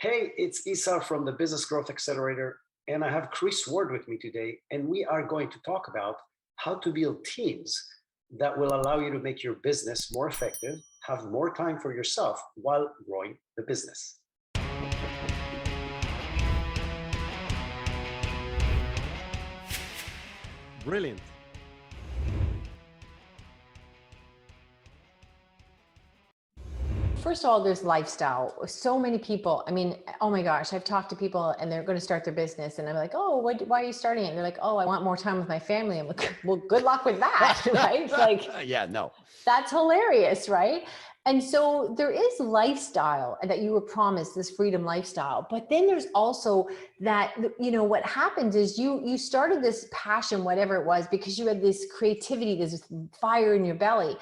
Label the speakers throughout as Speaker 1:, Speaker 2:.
Speaker 1: Hey, it's Isar from the Business Growth Accelerator, and I have Kris Ward with me today, and we are going to talk about how to build teams that will allow you to make your business more effective, have more time for yourself while growing the business.
Speaker 2: Brilliant.
Speaker 3: First of all, there's lifestyle. So many people, oh my gosh, I've talked to people and they're going to start their business and I'm like, oh, why are you starting it? And they're like, oh, I want more time with my family. I'm like, well, good luck with that, right? It's like,
Speaker 2: yeah, no.
Speaker 3: That's hilarious, right? And so there is lifestyle that you were promised, this freedom lifestyle. But then there's also that, what happens is you started this passion, whatever it was, because you had this creativity, this fire in your belly.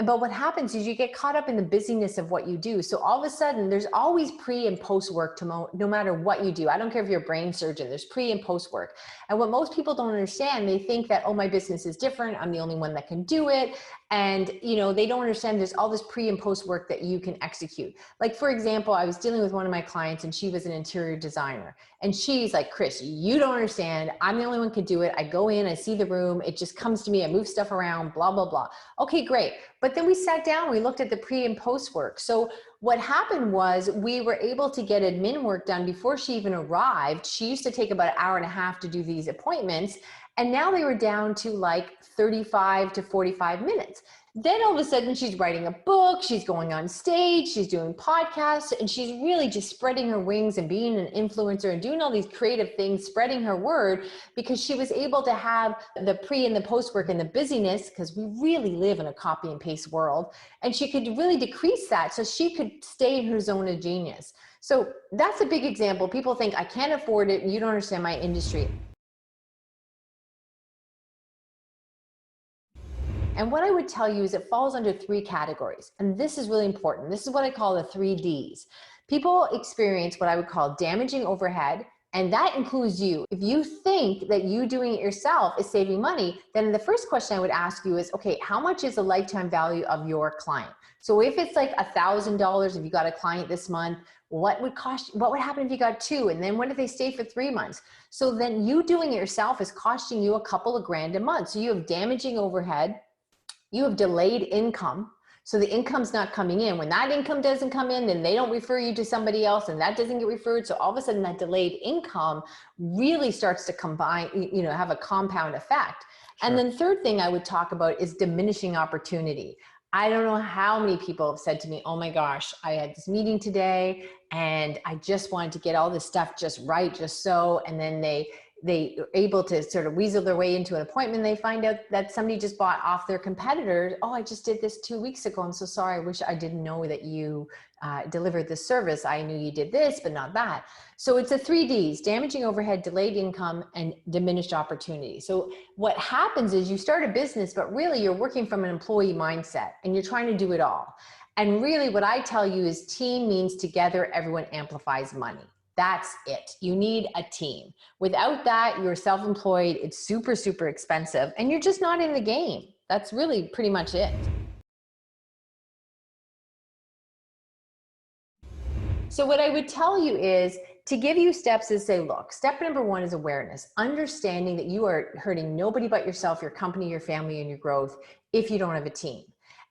Speaker 3: But what happens is you get caught up in the busyness of what you do. So all of a sudden, there's always pre and post work no matter what you do. I don't care if you're a brain surgeon, there's pre and post work. And what most people don't understand, they think that, oh, my business is different. I'm the only one that can do it. And, they don't understand there's all this pre and post work that you can execute. Like, for example, I was dealing with one of my clients and she was an interior designer. And she's like, Kris, you don't understand. I'm the only one who can do it. I go in, I see the room. It just comes to me. I move stuff around, blah, blah, blah. Okay, great. But then we sat down, we looked at the pre and post work. So what happened was we were able to get admin work done before she even arrived. She used to take about an hour and a half to do these appointments. And now they were down to like 35 to 45 minutes. Then all of a sudden she's writing a book, she's going on stage, she's doing podcasts, and she's really just spreading her wings and being an influencer and doing all these creative things, spreading her word, because she was able to have the pre and the post work and the busyness, because we really live in a copy and paste world. And she could really decrease that so she could stay in her zone of genius. So that's a big example. People think, I can't afford it, and you don't understand my industry. And what I would tell you is it falls under three categories. And this is really important. This is what I call the 3Ds. People experience what I would call damaging overhead, and that includes you. If you think that you doing it yourself is saving money, then the first question I would ask you is, okay, how much is the lifetime value of your client? So if it's like $1,000, if you got a client this month, what would happen if you got two? And then what if they stay for 3 months? So then you doing it yourself is costing you a couple of grand a month. So you have damaging overhead. You have delayed income. So the income's not coming in. When that income doesn't come in, then they don't refer you to somebody else and that doesn't get referred. So all of a sudden that delayed income really starts to combine, have a compound effect. Sure. And then third thing I would talk about is diminishing opportunity. I don't know how many people have said to me, oh my gosh, I had this meeting today and I just wanted to get all this stuff just right, just so, and then they are able to sort of weasel their way into an appointment. They find out that somebody just bought off their competitors. Oh, I just did this 2 weeks ago. I'm so sorry. I wish I didn't know that you delivered this service. I knew you did this, but not that. So it's a 3Ds: damaging overhead, delayed income, and diminished opportunity. So what happens is you start a business, but really you're working from an employee mindset and you're trying to do it all. And really what I tell you is team means together, everyone amplifies money. That's it. You need a team. Without that, you're self-employed. It's super, super expensive and you're just not in the game. That's really pretty much it. So what I would tell you is to give you steps is say, look, step number one is awareness, understanding that you are hurting nobody but yourself, your company, your family, and your growth if you don't have a team.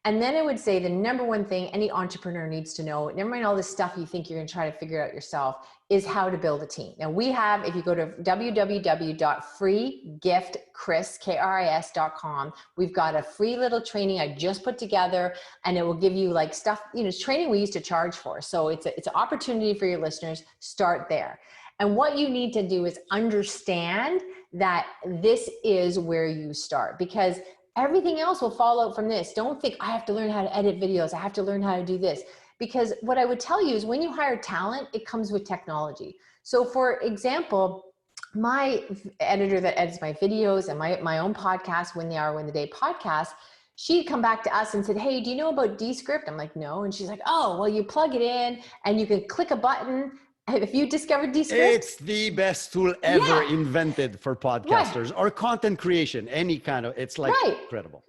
Speaker 3: And then I would say the number one thing any entrepreneur needs to know, never mind all this stuff you think you're going to try to figure out yourself, is how to build a team. Now we have, if you go to www.freegift.kris.com, we've got a free little training I just put together, and it will give you like stuff, it's training we used to charge for. So it's an opportunity for your listeners. Start there. And what you need to do is understand that this is where you start, because everything else will fall out from this. Don't think I have to learn how to edit videos. I have to learn how to do this. Because what I would tell you is when you hire talent, it comes with technology. So for example, my editor that edits my videos and my own podcast, Win the Hour, Win the Day podcast, she'd come back to us and said, hey, do you know about Descript? I'm like, no. And she's like, oh, well, you plug it in and you can click a button. Have you discovered Descript?
Speaker 2: It's the best tool ever invented for podcasters or content creation, any kind of, it's like incredible.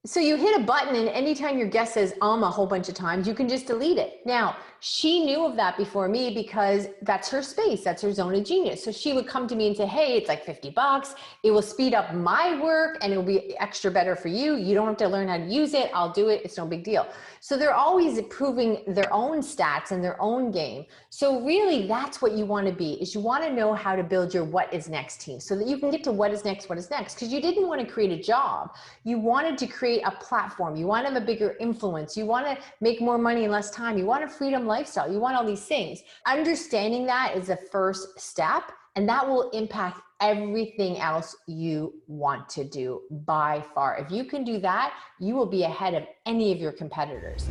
Speaker 3: So you hit a button and anytime your guest says a whole bunch of times, you can just delete it. Now, She knew of that before me because that's her space. That's her zone of genius. So she would come to me and say, hey, it's like $50. It will speed up my work and it will be extra better for you. You don't have to learn how to use it. I'll do it. It's no big deal. So they're always improving their own stats and their own game. So really that's what you want to be, is you want to know how to build your what is next team so that you can get to what is next. Because you didn't want to create a job. You wanted to create a platform. You want to have a bigger influence. You want to make more money in less time. You want a freedom lifestyle. You want all these things. Understanding that is the first step, and that will impact everything else you want to do by far. If you can do that, you will be ahead of any of your competitors.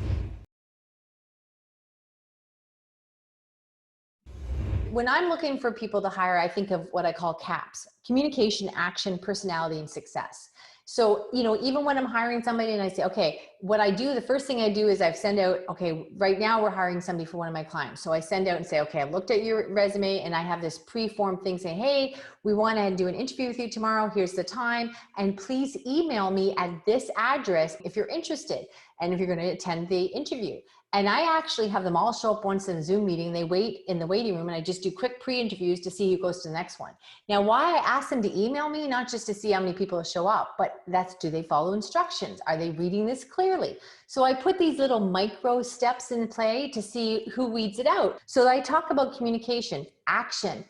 Speaker 3: When I'm looking for people to hire, I think of what I call CAPS: communication, action, personality, and success. So, even when I'm hiring somebody and I say, okay, what I do, the first thing I do is I send out, okay, right now we're hiring somebody for one of my clients. So I send out and say, okay, I looked at your resume and I have this pre-formed thing saying, hey, we want to do an interview with you tomorrow. Here's the time. And please email me at this address if you're interested and if you're going to attend the interview. And I actually have them all show up once in a Zoom meeting. They wait in the waiting room and I just do quick pre-interviews to see who goes to the next one. Now, why I ask them to email me, not just to see how many people show up, but that's, do they follow instructions? Are they reading this clearly? So I put these little micro steps in play to see who weeds it out. So I talk about communication, action,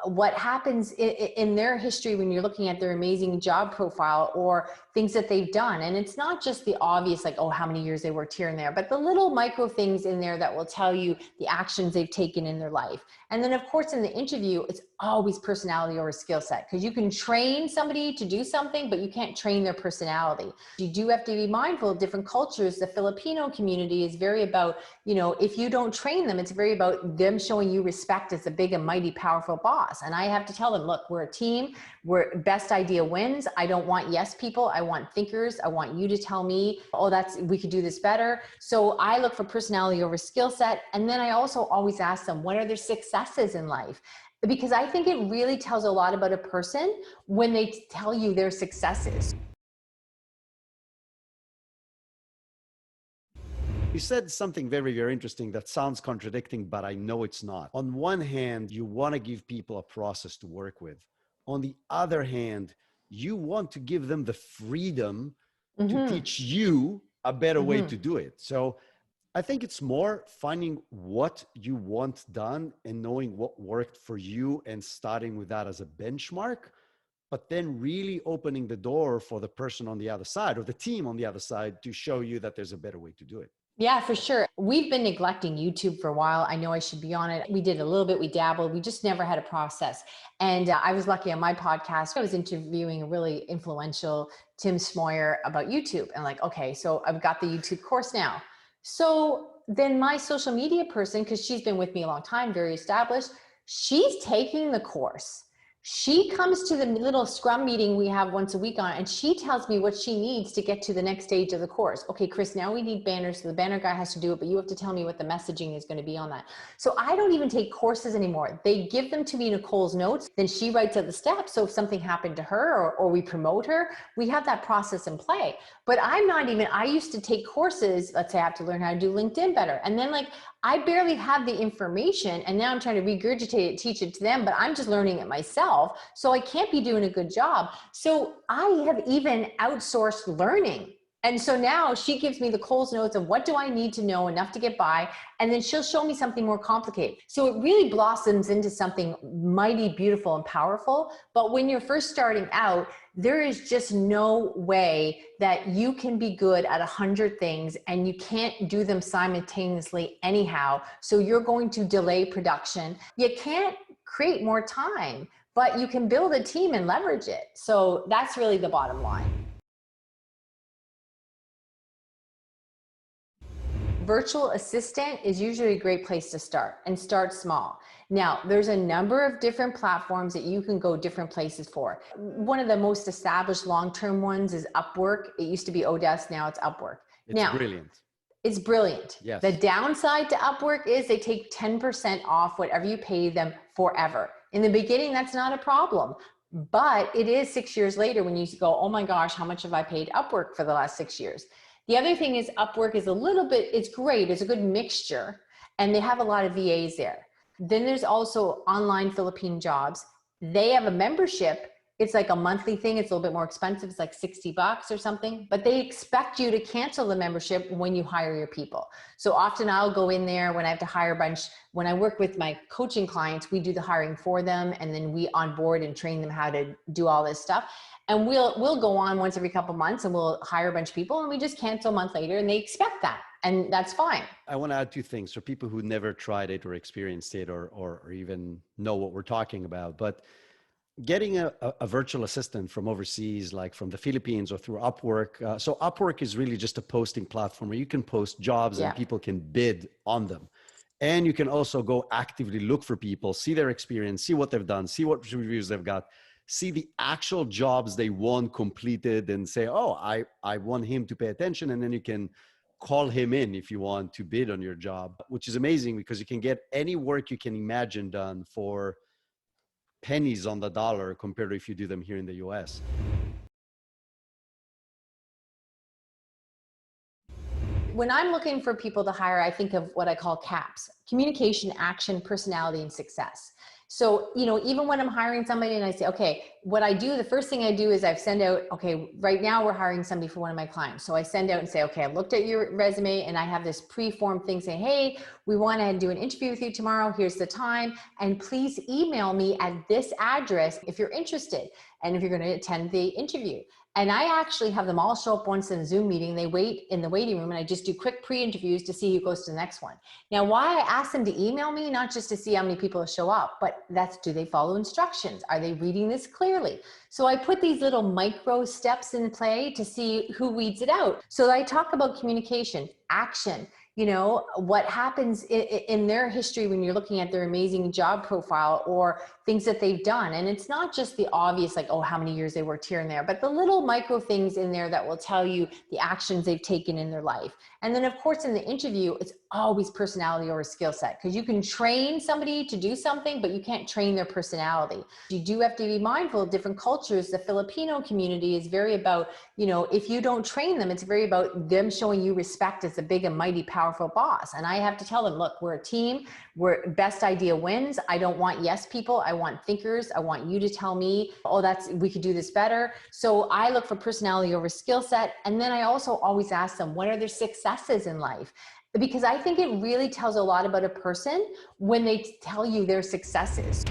Speaker 3: what happens in their history when you're looking at their amazing job profile or things that they've done. And it's not just the obvious, like, oh, how many years they worked here and there, but the little micro things in there that will tell you the actions they've taken in their life. And then of course, in the interview, it's always personality over skill set, because you can train somebody to do something, but you can't train their personality. You do have to be mindful of different cultures. The Filipino community is very about, if you don't train them, it's very about them showing you respect as a big and mighty, powerful boss. And I have to tell them, look, we're a team, we're best idea wins. I don't want yes people. I want thinkers. I want you to tell me, oh, we could do this better. So I look for personality over skill set. And then I also always ask them, what are their successes in life? Because I think it really tells a lot about a person when they tell you their successes.
Speaker 2: You said something very, very interesting that sounds contradicting, but I know it's not. On one hand, you want to give people a process to work with. On the other hand, you want to give them the freedom to teach you a better way to do it. So I think it's more finding what you want done and knowing what worked for you and starting with that as a benchmark, but then really opening the door for the person on the other side or the team on the other side to show you that there's a better way to do it.
Speaker 3: Yeah, for sure. We've been neglecting YouTube for a while. I know I should be on it. We did a little bit, we dabbled, we just never had a process. And I was lucky on my podcast, I was interviewing a really influential Tim Smoyer about YouTube. And like, okay, so I've got the YouTube course now. So then my social media person, because she's been with me a long time, very established, she's taking the course. She comes to the little scrum meeting we have once a week on, and she tells me what she needs to get to the next stage of the course. Okay, Kris, now we need banners. So the banner guy has to do it, but you have to tell me what the messaging is going to be on that. So I don't even take courses anymore. They give them to me, Nicole's notes. Then she writes out the steps. So if something happened to her or we promote her, we have that process in play. But I used to take courses. Let's say I have to learn how to do LinkedIn better. And then I barely have the information, and now I'm trying to regurgitate it, teach it to them, but I'm just learning it myself. So I can't be doing a good job. So I have even outsourced learning. And so now she gives me the Cole's notes of what do I need to know enough to get by, and then she'll show me something more complicated. So it really blossoms into something mighty, beautiful, and powerful. But when you're first starting out, there is just no way that you can be good at 100 things and you can't do them simultaneously anyhow. So you're going to delay production. You can't create more time, but you can build a team and leverage it. So that's really the bottom line. Virtual assistant is usually a great place to start, and start small. Now, there's a number of different platforms that you can go different places for. One of the most established long-term ones is Upwork. It used to be Odesk, now it's Upwork.
Speaker 2: It's brilliant.
Speaker 3: It's brilliant.
Speaker 2: Yes.
Speaker 3: The downside to Upwork is they take 10% off whatever you pay them forever. In the beginning, that's not a problem. But it is 6 years later when you go, oh my gosh, how much have I paid Upwork for the last 6 years? The other thing is Upwork is it's great. It's a good mixture. and they have a lot of VAs there. Then there's also online Philippine jobs. They have a membership. It's like a monthly thing. It's a little bit more expensive. It's like $60 or something, but they expect you to cancel the membership when you hire your people. So often I'll go in there when I have to hire a bunch. When I work with my coaching clients, we do the hiring for them, and then we onboard and train them how to do all this stuff. And we'll go on once every couple months and we'll hire a bunch of people, and we just cancel a month later, and they expect that. And that's fine.
Speaker 2: I want to add two things for people who never tried it or experienced it or even know what we're talking about. But getting a virtual assistant from overseas, like from the Philippines or through Upwork. So Upwork is really just a posting platform where you can post jobs and people can bid on them. And you can also go actively look for people, see their experience, see what they've done, see what reviews they've got, see the actual jobs they want completed, and say, oh, I want him to pay attention. And then you can call him in if you want to bid on your job, which is amazing because you can get any work you can imagine done for pennies on the dollar compared to if you do them here in the US.
Speaker 3: When I'm looking for people to hire, I think of what I call CAPS: communication, action, personality, and success. So, even when I'm hiring somebody and I say, okay, what I do, the first thing I do is I send out, okay, right now we're hiring somebody for one of my clients. So I send out and say, okay, I looked at your resume and I have this pre-formed thing saying, hey, we want to do an interview with you tomorrow. Here's the time. And please email me at this address if you're interested and if you're going to attend the interview. And I actually have them all show up once in a Zoom meeting. They wait in the waiting room, and I just do quick pre-interviews to see who goes to the next one. Now, why I ask them to email me, not just to see how many people show up, but do they follow instructions? Are they reading this clearly? So I put these little micro steps in play to see who weeds it out. So I talk about communication, action, what happens in their history when you're looking at their amazing job profile or things that they've done. And it's not just the obvious, like, oh, how many years they worked here and there, but the little micro things in there that will tell you the actions they've taken in their life. And then of course, in the interview, it's always personality over skill set, because you can train somebody to do something, but you can't train their personality. You do have to be mindful of different cultures. The Filipino community is very about, if you don't train them, it's very about them showing you respect as a big and mighty, powerful boss. And I have to tell them, look, we're a team, we're best idea wins. I don't want yes people. I want thinkers. I want you to tell me, oh, we could do this better. So I look for personality over skill set. And then I also always ask them, what are their successes in life? Because I think it really tells a lot about a person when they tell you their successes.